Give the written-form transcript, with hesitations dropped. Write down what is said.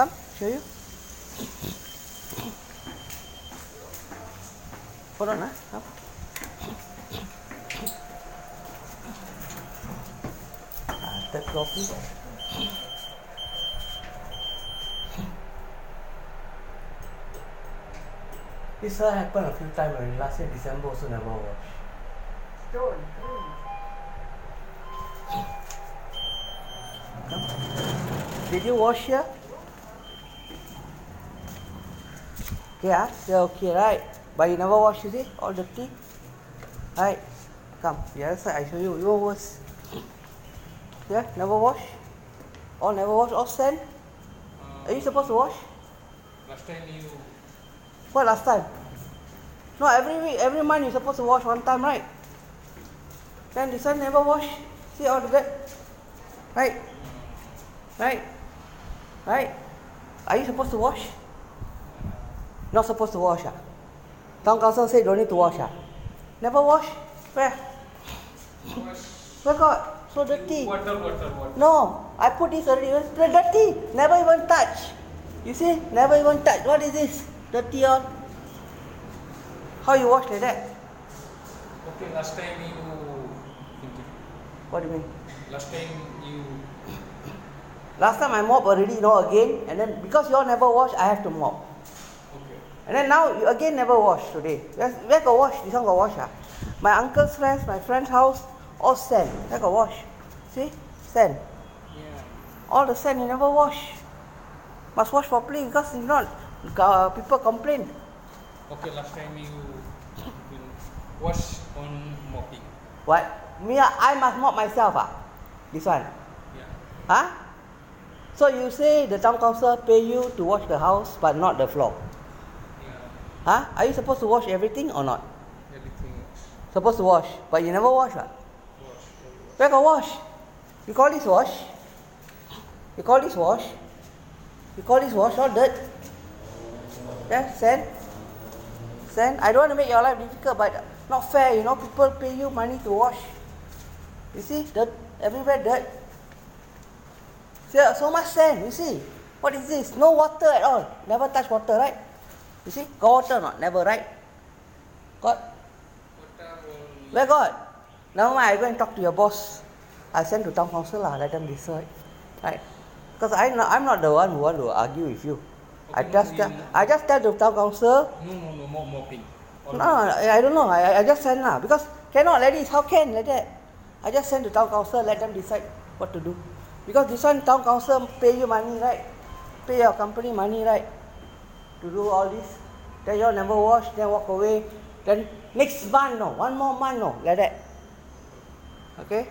Come, show you. Hold on, come. Third copy. This happened a few times already. Last year December also never washed. Stone. Come. Did you wash here? Yeah, they're okay, right? But you never wash, you see? All dirty. Right. Come, the other side, I show you. Your worse. Yeah, never wash. All never wash, all sand. Are you supposed to wash? Last time you... What last time? No, every week, every month you're supposed to wash one time, right? Then this one never wash. See all the dirt? Right? Right? Right? Are you supposed to wash? Not supposed to wash, ah? Town council say don't need to wash, ah? Never wash? Where? Wash. Where got? So dirty. Water. No, I put this already. It's dirty. Never even touch. You see? Never even touch. What is this? Dirty all. How you wash like that? Okay, last time you... What do you mean? Last time you... Last time I mop already, again. And then because you all never wash, I have to mop. Okay. And then now you again never wash today. Where got wash? This one got wash, ah? My uncle's friends, my friend's house, all sand. Where got wash? See? Sand. Yeah. All the sand you never wash. Must wash properly because if not, people complain. Okay, last time you wash on mopping. What? Me, I must mop myself, ah? This one. Yeah. Huh? So you say the town council pay you to wash the house but not the floor. Yeah. Huh? Are you supposed to wash everything or not? Everything Supposed to wash, but you never wash, what? wash. Where got wash? You call this wash? You call this wash? You call this wash? All dirt. Yeah, sand. Sand. I don't want to make your life difficult, but not fair, people pay you money to wash. You see, dirt, everywhere dirt. See, so much sand, you see. What is this? No water at all. Never touch water, right? You see, got water or not? Never, right? Got? Where got? Never mind, I go and talk to your boss. I send to town council, let them decide. Right? Because I'm not the one who want to argue with you. Okay, I just tell the town council. No, more mopping. No, I don't know. I just send lah. Because cannot like this. How can like that? I just send to town council, let them decide what to do. Because this one town council pay you money, right? Pay your company money, right? To do all this. Then you all never wash, then walk away. Then next month, one more month, like that. Okay?